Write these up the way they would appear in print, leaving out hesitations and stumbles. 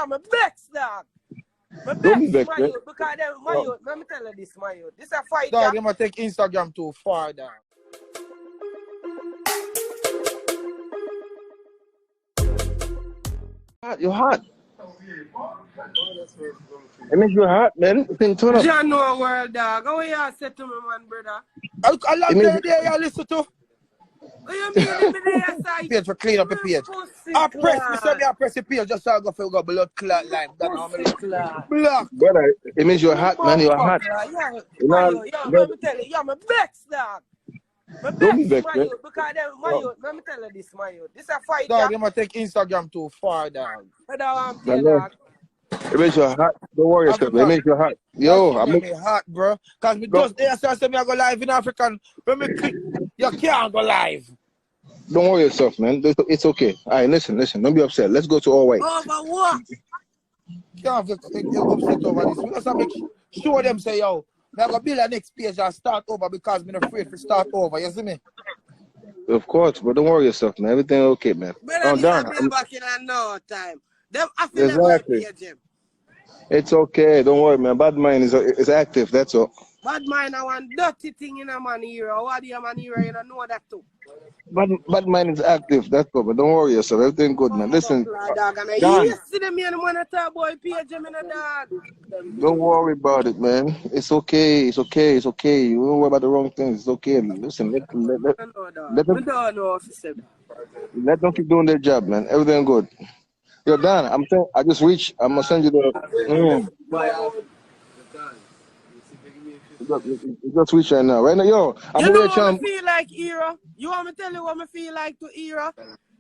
you're my best, dog. My Don't be best, vexed, my youth, because them, my youth, let me tell you this, my youth. This is a fight, Dog, you might take Instagram too far, dog. You're hot. It makes you hot, man. Thing turn up. You know world, dog. How you say to me, man, brother? I love the day you listen to. What you mean every day I say? Page for clean up the page. I press the page just so I go for go blood clot line. That normally block. Brother, it means you're hot, man. You're hot. Yo, let me tell you, you're my best, dog. My Don't be best, vexed, my man. youth, because them, my youth, let me tell you this, my youth. This is a fight, Dog, dog. you might take Instagram too far, dog. Brother, I'm telling you, dog. It makes you hot. Don't worry yourself. It makes you hot. Yo, I'm me hot, bro. Cause me just there so I say me I go live in African. When me click, you can't go live. don't worry yourself, man. It's okay. All right, listen. Don't be upset. Let's go to all white. Over what? You can't get upset over this. We just have to make sure them say, yo, me I go build a next page and start over because me not afraid to start over. You see me? Of course, but don't worry yourself, man. Everything okay, man. Brother, this down. has been back in no time. Them after Exactly. them It's okay. Don't worry, man. Bad mind is active. That's all. bad mind, I want dirty thing in a man hero. What do you man hero? You don't know that too. Bad mind is active. That's all. But don't worry yourself. Everything good, man. Listen. Dog, and Don. you see them man wanna talk boy page him in a dog. Don't worry about it, man. It's okay. You don't worry about the wrong things. It's okay. Listen. Let them keep doing their job, man. Everything good. Yo, Dan, I just reached. I'm gonna send you the. You just reach right now. Right now, yo. I'm you know what I feel like era? You want me to tell you what I feel like to era?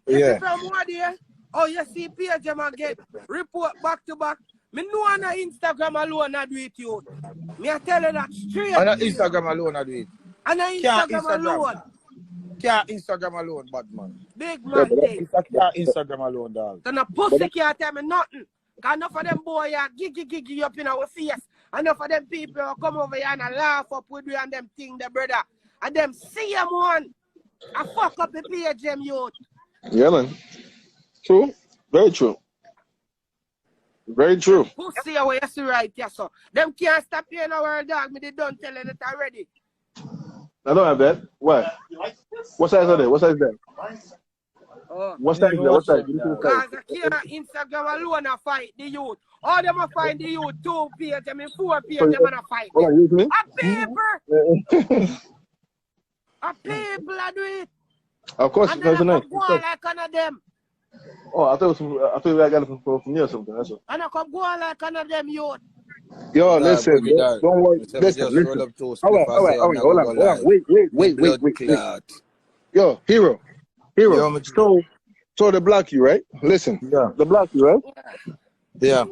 Yeah. From what there? Oh, you see page them get report back to back. Me know on Instagram alone I do it you. Me I tell you that straight. On Instagram alone I do it. On Instagram alone. Can't Instagram alone, bad man. Big man thing. Can't Instagram alone, dog. Then a pussy can't tell me nothing. Cause enough of them boy giggy up in our face. Enough of them people come over here and laugh up with you and them thing, the brother. And them see them one. I fuck up the page them youth. Yeah, man. True. Very true. Very true. Pussy away, you see right, yes, so. Them can't stop playing our dog. Me they don't tell you that already. I don't have that. What? What size are they? What size is that? Oh. What size is that? What size? Cause I can't Instagram alone a fight the youth. All them a find the youth 2 page, I mean 4 page, them a fight. Hold on, you with me? A paper. A people I do it. Of course, And it's then I nice. come go on like one of them. Oh, I thought I got it from you or something. That's all. And I come go on like one of them youth. Yo, listen, don't worry. Listen. All right. Hold on. Wait. Yo, hero. So they block you, right? Listen. Yeah. They block you, right? Yeah.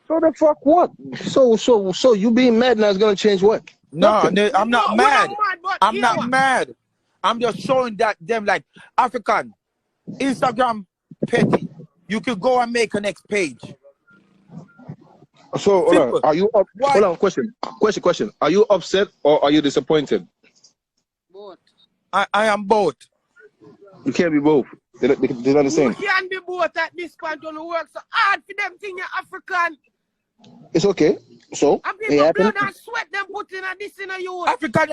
So the fuck what? So you being mad now is gonna change what? No, Nothing. I'm not mad. I'm not mad. mad. I'm just showing that them like African Instagram petty. You can go and make a next page. So hold on. Are you up? Hold on. Question. Are you upset or are you disappointed? Both. I am both. You can't be both. They're not the same. You can't be both at this point when you work so hard for them thing you're African. It's okay. So and people blood and sweat them putting a this in a youth. African,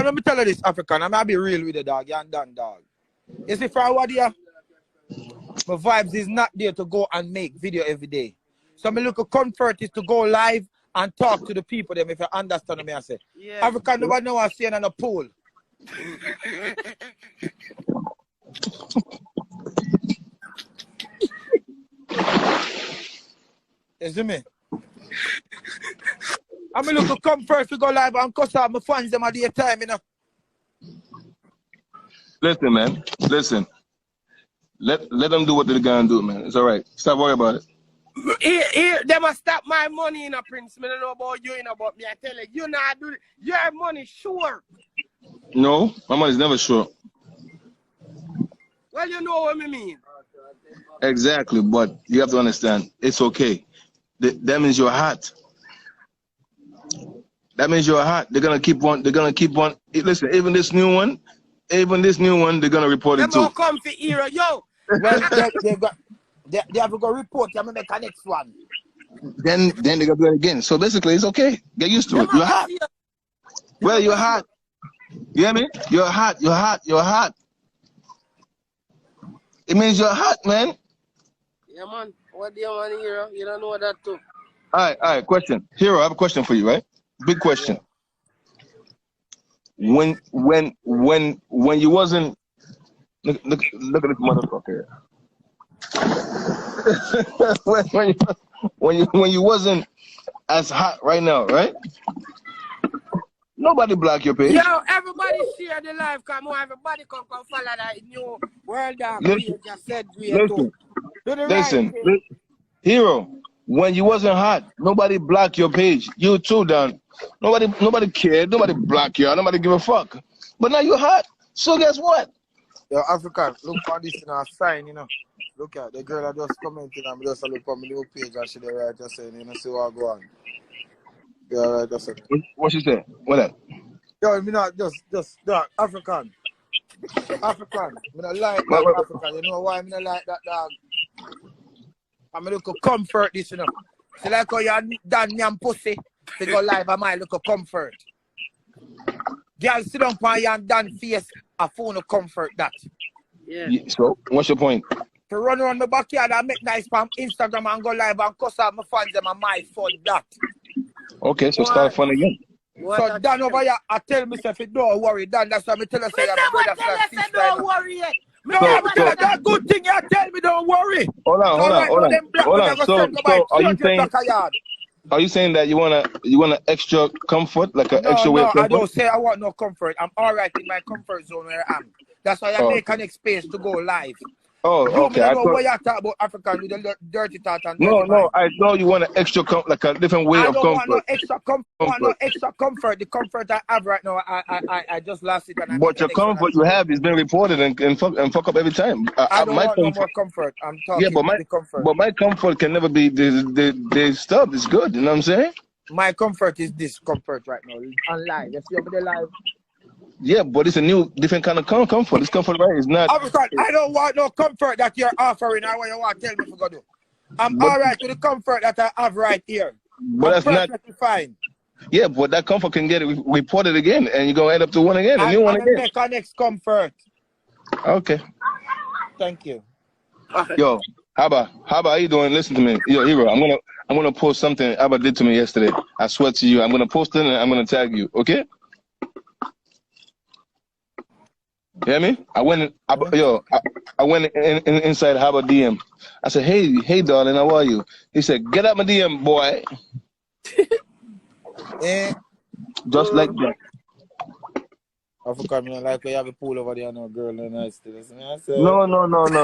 let me tell you this, African. I'm gonna be real with the dog, you and done, dog. You see, for what here, my vibes is not there to go and make video every day. So my little comfort is to go live and talk to the people them if you understand me I say. Yeah. African nobody know I'm saying on a pool. You see me? I'm a little comfort to go live and cuss out my fans them at the time, you know. Listen, man. Listen. Let them do what they're gonna do, man. It's all right. Stop worrying about it. They must stop my money in a Prince. I don't know about you, about me. I tell you, you not do it. Your money sure. No, my money's never sure. Well, you know what I mean. Exactly, but you have to understand, it's okay. That means you're hot. That means you're hot. They're gonna keep on. Listen, even this new one, they're gonna report it too. Them come for era, yo. Well, They have to go report you and make a next one. Then they gotta do it again. So basically, it's okay. Get used to it. You're hot. Well, you're hot. You hear me? You're hot. You're hot. You're hot. It means you're hot, man. Yeah, man. What do you want to hear? You don't know that too. All right. Question. Hero, I have a question for you, right? Big question. When you wasn't look at this motherfucker. when you wasn't as hot right now, right? Nobody block your page. Yo, everybody share the live, come on, everybody come follow that new world down. Listen, Hero, when you wasn't hot, nobody blocked your page. You too, Dan. Nobody cared, nobody blocked you, nobody give a fuck. But now you're hot, so guess what? Yo, African, look for this in our sign, you know. Look at the girl that just commented and just look on my new page and she there right just saying, you know, see what go on. Yeah, right, that's it. What she said? What that? Yo, me not just dog, African. African. Me not like that African. You know why me not like that dog? I'm look to comfort this, you know. See like how you done yam pussy to go live I might look to comfort. Girl sit down on your done face a phone to comfort that. Yeah. So what's your point? To run around the backyard and make nice from Instagram and go live and cuss out my fans them and my fun that. Okay, so start fun again. So Dan over here, I tell myself, don't worry, Dan. That's why I tell us say I'm brother flat. Don't worry yet. No, I'm telling that good thing. You tell me, don't worry. Hold on. So are you saying that you wanna extra comfort, like an extra way of comfort? No, I don't say I want no comfort. I'm all right in my comfort zone where I am. That's why I make an space to go live. Oh, okay. I don't know what you talk about African with the dirty thought and No, I know you want an extra like a different way of comfort. I don't want no extra comfort. The comfort I have right now, I just lost it. And but your comfort you have is being reported and fuck up every time. I don't want no more comfort. I'm talking about the comfort. But my comfort can never be the stuff. It's good. You know what I'm saying? My comfort is this comfort right now. Online. If you're over live. Yeah, but it's a new, different kind of comfort. This comfort right is not. I don't want no comfort that you're offering. I want you want to tell me if I do. I'm all right with the comfort that I have right here. But that's not fine. Yeah, but that comfort can get it reported again, and you're gonna end up to one again, and you one again. Make our next comfort. Okay. Thank you. Yo, Haba, how you doing? Listen to me. Yo, Hero, I'm gonna post something Abba did to me yesterday. I swear to you, I'm gonna post it and I'm gonna tag you. Okay? You hear me? I went inside Haba DM. I said, hey, darling, how are you? He said, get out my DM, boy. Just like that. I forgot me like you have a pool over there, no girl, and I still. No. No, none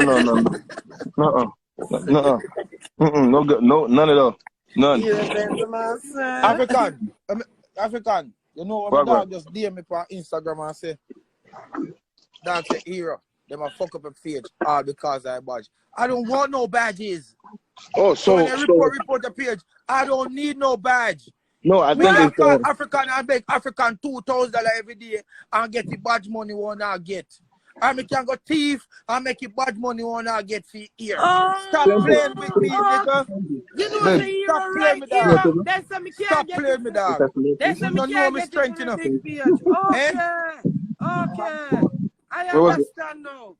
at all. None. African. You know what my dog just DM me on Instagram and say, that's a hero. They might fuck up a page all because I badge. I don't want no badges. Oh, so when they report the page, I don't need no badge. No, I think it's African. I beg African $2,000 every day and get the badge money one I get. I can go thief and make it badge money one I get for here. Stop playing with me, nigga. You know the hero right here. That's some Stop playing me, dog. That's some know me strength enough. Okay. I understand now.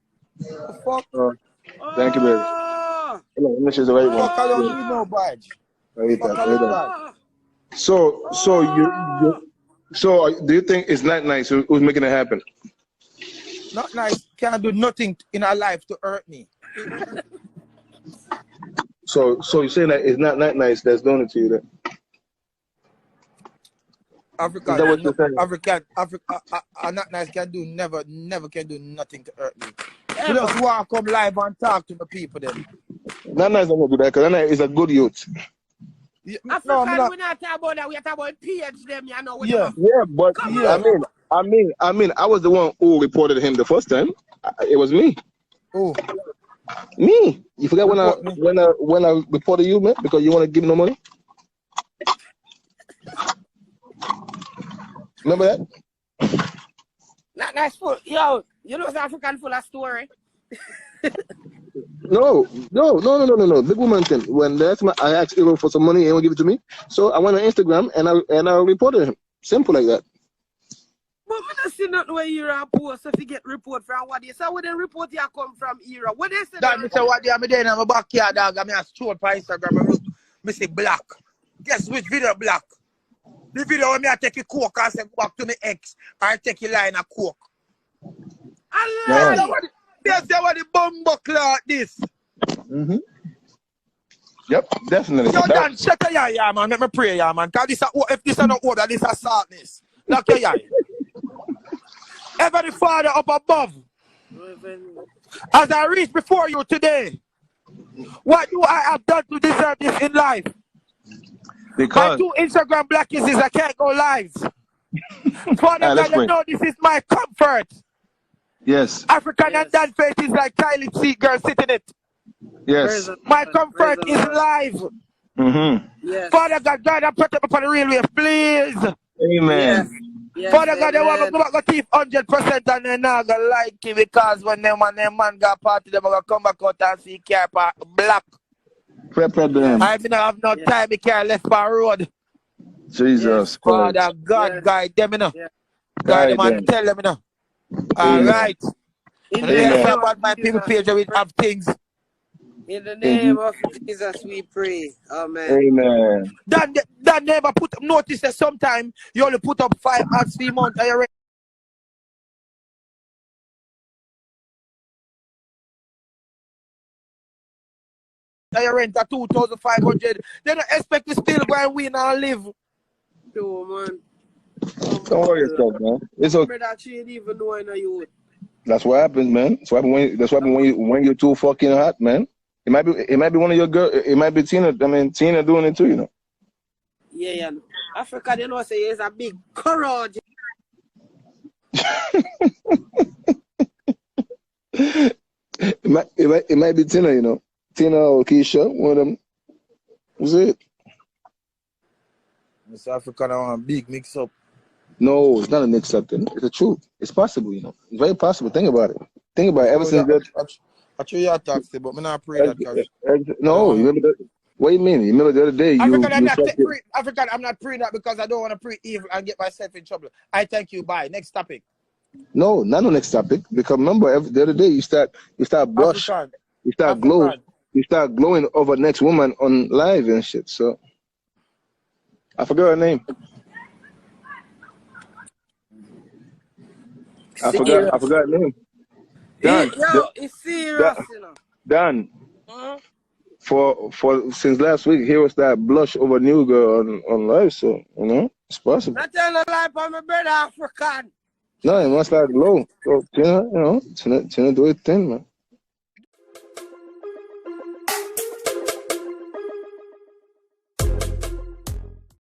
Fuck. Thank you, baby. This is the right one. Fuck, I don't need no badge. So do you think it's not nice? Who's making it happen? Not nice. Can't do nothing in our life to hurt me. So you're saying that it's not nice that's doing it to you then? Africa, is that what you're saying? Africa, not nice can do never can do nothing to hurt me. You just want to come live and talk to the people then. Not nice don't do that because that is a good youth. African, we're not talking about that. We're talking about PH them, you know. Yeah, but I mean, I was the one who reported him the first time. It was me. Oh, me. You forget when I reported you, man, because you want to give me no money. Remember that? Not nice full. Yo, you know African full of story. No. Big woman thing. When that's my, I asked Hero for some money, he won't give it to me. So I went on Instagram and I reported him. Simple like that. But I don't see nothing where Hero post if you get report from what they say. Where the report you come from Hero? What they say? That me say what they am there in my backyard, dog. I mean I stroll by Instagram and look. Me say black. Guess which video black? The video where me I take a coke and say back to my ex. I take a line of coke. Allah. Yes, they were the bumbo like this. Mm-hmm. Yep, definitely. Yo, Dan, check your eye, yeah, man. Let me pray, yeah, man. Because this if this is not order, this is saltness. Look your eye. Ever the Father up above, as I reach before you today, what do I have done to deserve this in life? Because my 2 Instagram blackies is I can't go live. Father God, you know this is my comfort. Yes. African and Dan faces like Kylie C girl sitting it. Yes. My comfort is live. Mm-hmm. Yes. Father God, God, I put up upon the railway, please. Amen. Yes, Father God, they want to go back to thief 100% and they're not going to like it because when them and them man got party, they're going to come back out and see car park black. Prepare them. I don't have no time, the car left by road. Jesus Christ. Father God, guide them, you know. Guide God, man, them. tell them, you know. All right. In And the let's name talk of about my people page where we have things. In the name of Jesus, we pray. Amen. Amen. That never put up notice that sometime you only put up 5 ads 3 months and you rent at 2,500. They don't expect to still go and win and live. No, man. Don't worry yourself, man. It's okay. That she ain't even knowing you. That's what happens, man. That's what happens when you're too fucking hot, man. It might be one of your girls. It might be Tina. I mean, Tina doing it too, you know. Yeah. Africa, they know say it's a big courage. it might be Tina, you know. Tina or Keisha, one of them. Was it? Miss Africa, I want a big mix up. No, it's not a mix up thing. It's the truth. It's possible, you know. It's very possible. Think about it. Think about it. Ever since that. I try your taxi, but I'm not pray that. No, you remember that? What do you mean? You remember the other day? African, I'm not praying that because I don't want to pray evil and get myself in trouble. I thank you. Bye. Next topic. No, not the next topic. Because remember, the other day you start blush, African. you start glow, you start glowing over next woman on live and shit. So I forgot her name. I forgot her name. Dan. It's serious, you know. Dan. For since last week, he was that blush over new girl on live, so you know it's possible. I tell a lie about my brother African. No, it must like glow. So Tina, you know, Tina do it thing, man.